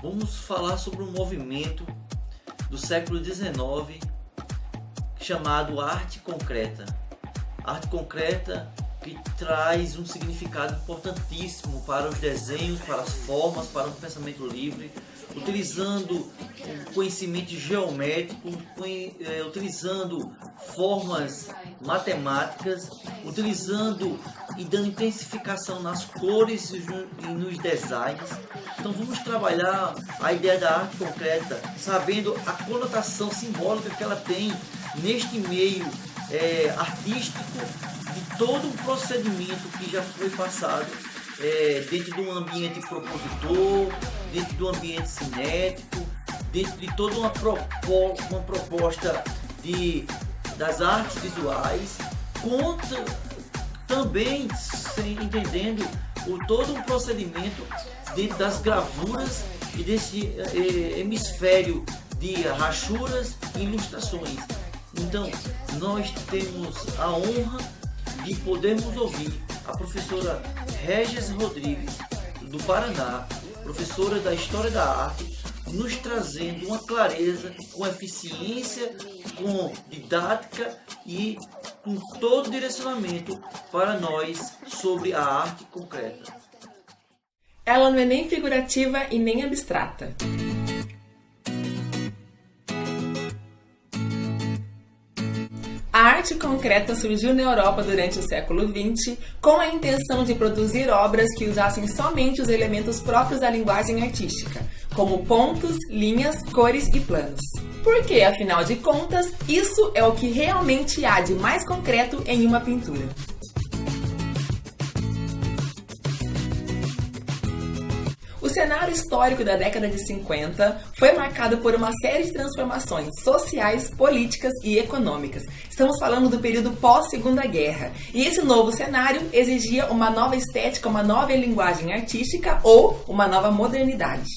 Vamos falar sobre um movimento do século XIX chamado arte concreta. Arte concreta que traz um significado importantíssimo para os desenhos, para as formas, para um pensamento livre, utilizando o conhecimento geométrico, utilizando formas matemáticas, utilizando e dando intensificação nas cores e nos designs. Então vamos trabalhar a ideia da arte concreta, sabendo a conotação simbólica que ela tem neste meio artístico, de todo um procedimento que já foi passado dentro de um ambiente propositor, dentro de um ambiente cinético, dentro de toda uma proposta das artes visuais, também entendendo todo um procedimento dentro das gravuras e desse hemisfério de rachuras e ilustrações. Então, nós temos a honra de podermos ouvir a professora Regis Rodrigues, do Paraná, professora da História da Arte, nos trazendo uma clareza, com eficiência, com didática e com todo o direcionamento para nós sobre a arte concreta. Ela não é nem figurativa e nem abstrata. A arte concreta surgiu na Europa durante o século XX com a intenção de produzir obras que usassem somente os elementos próprios da linguagem artística, como pontos, linhas, cores e planos. Porque, afinal de contas, isso é o que realmente há de mais concreto em uma pintura. O cenário histórico da década de 50 foi marcado por uma série de transformações sociais, políticas e econômicas. Estamos falando do período pós-Segunda Guerra. E esse novo cenário exigia uma nova estética, uma nova linguagem artística ou uma nova modernidade.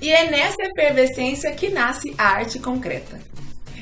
E é nessa efervescência que nasce a arte concreta.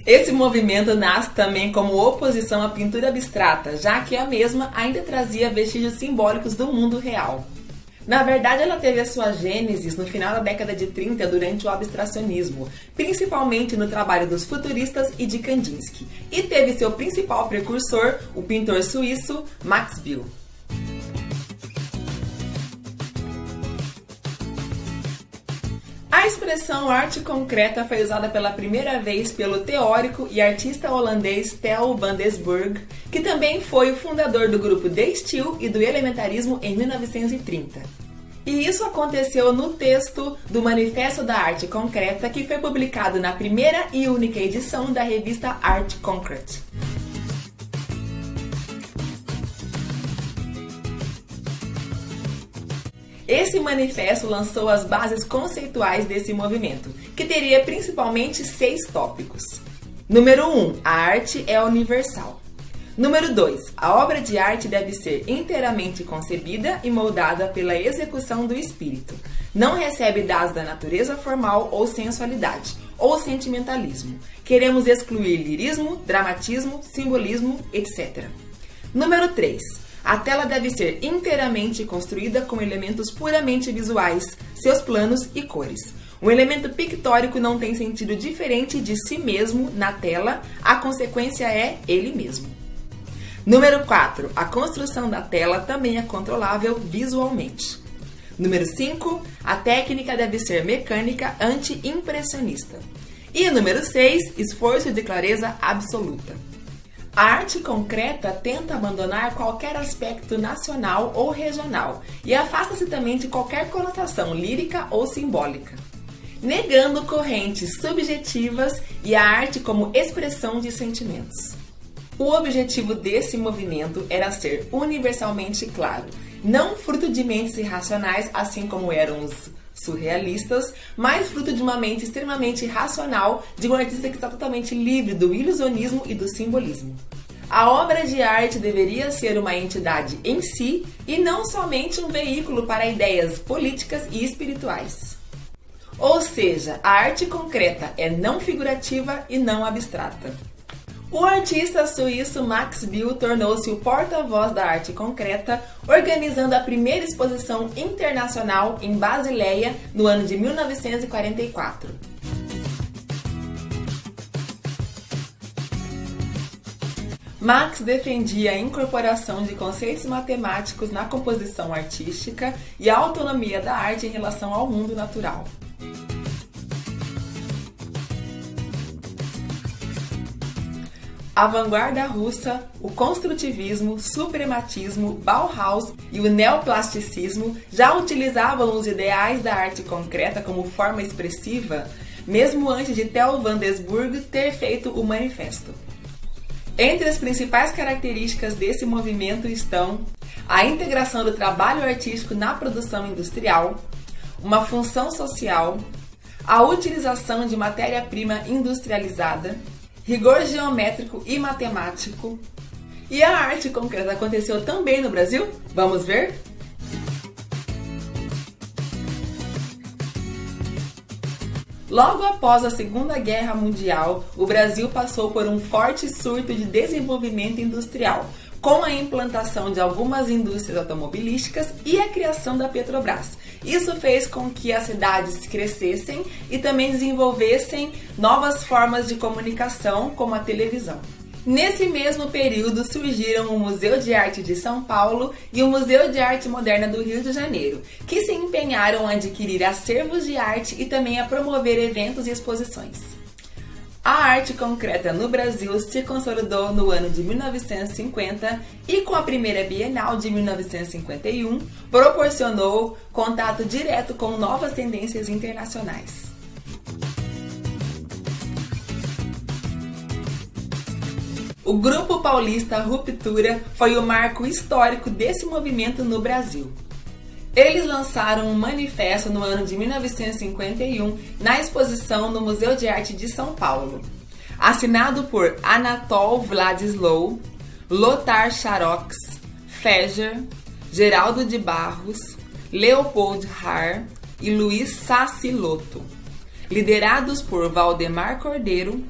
Esse movimento nasce também como oposição à pintura abstrata, já que a mesma ainda trazia vestígios simbólicos do mundo real. Na verdade, ela teve a sua gênesis no final da década de 30 durante o abstracionismo, principalmente no trabalho dos futuristas e de Kandinsky, e teve seu principal precursor, o pintor suíço Max Bill. A expressão arte concreta foi usada pela primeira vez pelo teórico e artista holandês Theo van Doesburg, que também foi o fundador do grupo De Stijl e do elementarismo em 1930. E isso aconteceu no texto do Manifesto da Arte Concreta, que foi publicado na primeira e única edição da revista Art Concrete. Esse manifesto lançou as bases conceituais desse movimento, que teria principalmente 6 tópicos. Número 1. A arte é universal. Número 2. A obra de arte deve ser inteiramente concebida e moldada pela execução do espírito. Não recebe dados da natureza formal ou sensualidade, ou sentimentalismo. Queremos excluir lirismo, dramatismo, simbolismo, etc. Número 3. A tela deve ser inteiramente construída com elementos puramente visuais, seus planos e cores. Um elemento pictórico não tem sentido diferente de si mesmo na tela, a consequência é ele mesmo. Número 4. A construção da tela também é controlável visualmente. Número 5. A técnica deve ser mecânica anti-impressionista. E número 6. Esforço de clareza absoluta. A arte concreta tenta abandonar qualquer aspecto nacional ou regional e afasta-se também de qualquer conotação lírica ou simbólica, negando correntes subjetivas e a arte como expressão de sentimentos. O objetivo desse movimento era ser universalmente claro, não fruto de mentes irracionais, assim como eram os surrealistas, mas fruto de uma mente extremamente racional, de um artista que está totalmente livre do ilusionismo e do simbolismo. A obra de arte deveria ser uma entidade em si e não somente um veículo para ideias políticas e espirituais. Ou seja, a arte concreta é não figurativa e não abstrata. O artista suíço Max Bill tornou-se o porta-voz da arte concreta, organizando a primeira exposição internacional em Basileia no ano de 1944. Max defendia a incorporação de conceitos matemáticos na composição artística e a autonomia da arte em relação ao mundo natural. A vanguarda russa, o construtivismo, suprematismo, Bauhaus e o neoplasticismo já utilizavam os ideais da arte concreta como forma expressiva, mesmo antes de Theo van Doesburg ter feito o manifesto. Entre as principais características desse movimento estão a integração do trabalho artístico na produção industrial, uma função social, a utilização de matéria-prima industrializada, rigor geométrico e matemático. E a arte concreta aconteceu também no Brasil? Vamos ver? Logo após a Segunda Guerra Mundial, o Brasil passou por um forte surto de desenvolvimento industrial, com a implantação de algumas indústrias automobilísticas e a criação da Petrobras. Isso fez com que as cidades crescessem e também desenvolvessem novas formas de comunicação, como a televisão. Nesse mesmo período surgiram o Museu de Arte de São Paulo e o Museu de Arte Moderna do Rio de Janeiro, que se empenharam em adquirir acervos de arte e também a promover eventos e exposições. A arte concreta no Brasil se consolidou no ano de 1950 e com a primeira Bienal de 1951 proporcionou contato direto com novas tendências internacionais. O Grupo Paulista Ruptura foi o marco histórico desse movimento no Brasil. Eles lançaram um manifesto no ano de 1951 na exposição no Museu de Arte de São Paulo. Assinado por Anatol Vladislau, Lothar Charox, Feger, Geraldo de Barros, Leopold Haar e Luiz Sassilotto. Liderados por Valdemar Cordeiro,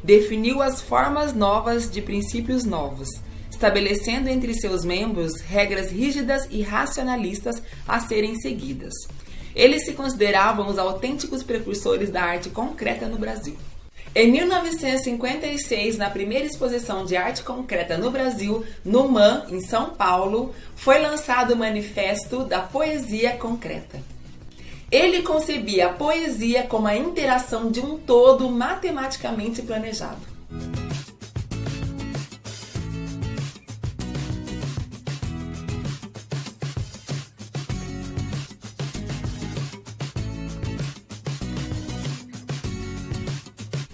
definiu as formas novas de princípios novos, estabelecendo entre seus membros regras rígidas e racionalistas a serem seguidas. Eles se consideravam os autênticos precursores da arte concreta no Brasil. Em 1956, na primeira exposição de arte concreta no Brasil, no MAM, em São Paulo, foi lançado o Manifesto da Poesia Concreta. Ele concebia a poesia como a interação de um todo matematicamente planejado.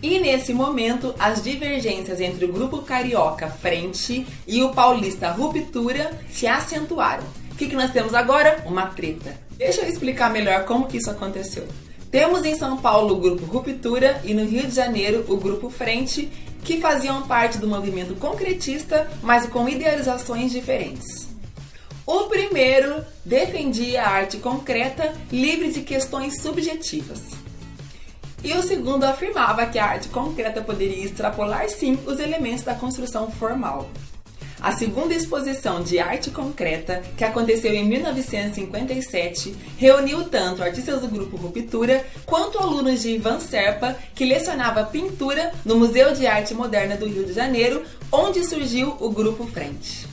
E nesse momento, as divergências entre o grupo carioca Frente e o paulista Ruptura se acentuaram. O que nós temos agora? Uma treta. Deixa eu explicar melhor como que isso aconteceu. Temos em São Paulo o grupo Ruptura e no Rio de Janeiro o grupo Frente, que faziam parte do movimento concretista, mas com idealizações diferentes. O primeiro defendia a arte concreta livre de questões subjetivas. E o segundo afirmava que a arte concreta poderia extrapolar sim os elementos da construção formal. A segunda exposição de arte concreta, que aconteceu em 1957, reuniu tanto artistas do grupo Ruptura quanto alunos de Ivan Serpa, que lecionava pintura no Museu de Arte Moderna do Rio de Janeiro, onde surgiu o grupo Frente.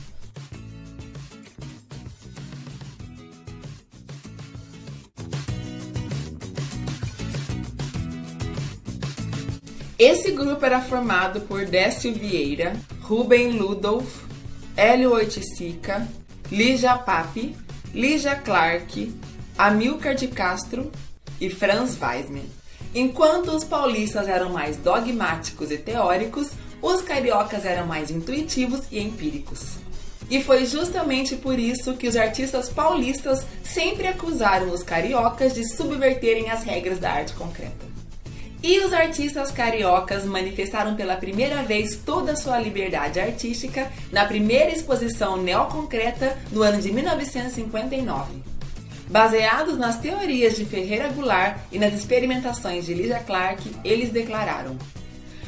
Esse grupo era formado por Décio Vieira, Rubem Ludolf, Hélio Oiticica, Lígia Pape, Lígia Clark, Amilcar de Castro e Franz Weismann. Enquanto os paulistas eram mais dogmáticos e teóricos, os cariocas eram mais intuitivos e empíricos. E foi justamente por isso que os artistas paulistas sempre acusaram os cariocas de subverterem as regras da arte concreta. E os artistas cariocas manifestaram pela primeira vez toda a sua liberdade artística na primeira exposição neoconcreta no ano de 1959. Baseados nas teorias de Ferreira Goulart e nas experimentações de Lígia Clark, eles declararam: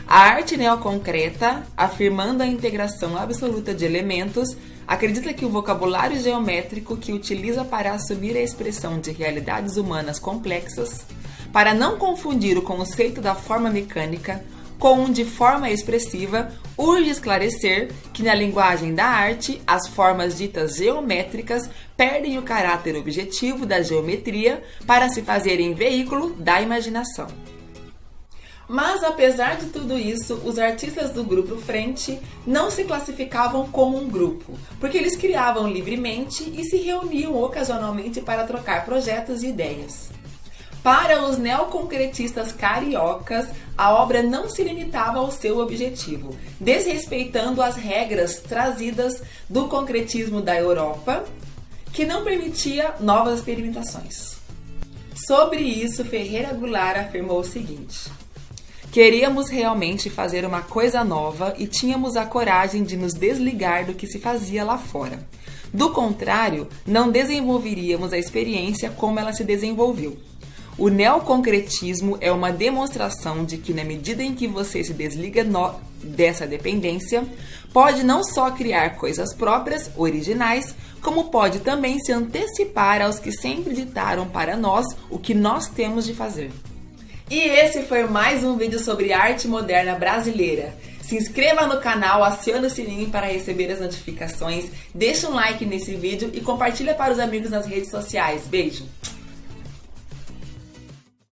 A arte neoconcreta, afirmando a integração absoluta de elementos, acredita que o vocabulário geométrico que utiliza para assumir a expressão de realidades humanas complexas, para não confundir o conceito da forma mecânica com um de forma expressiva, urge esclarecer que na linguagem da arte, as formas ditas geométricas perdem o caráter objetivo da geometria para se fazerem veículo da imaginação. Mas, apesar de tudo isso, os artistas do Grupo Frente não se classificavam como um grupo, porque eles criavam livremente e se reuniam ocasionalmente para trocar projetos e ideias. Para os neoconcretistas cariocas, a obra não se limitava ao seu objetivo, desrespeitando as regras trazidas do concretismo da Europa, que não permitia novas experimentações. Sobre isso, Ferreira Goulart afirmou o seguinte: queríamos realmente fazer uma coisa nova e tínhamos a coragem de nos desligar do que se fazia lá fora. Do contrário, não desenvolveríamos a experiência como ela se desenvolveu. O neoconcretismo é uma demonstração de que, na medida em que você se desliga dessa dependência, pode não só criar coisas próprias, originais, como pode também se antecipar aos que sempre ditaram para nós o que nós temos de fazer. E esse foi mais um vídeo sobre arte moderna brasileira. Se inscreva no canal, acione o sininho para receber as notificações, deixa um like nesse vídeo e compartilha para os amigos nas redes sociais. Beijo!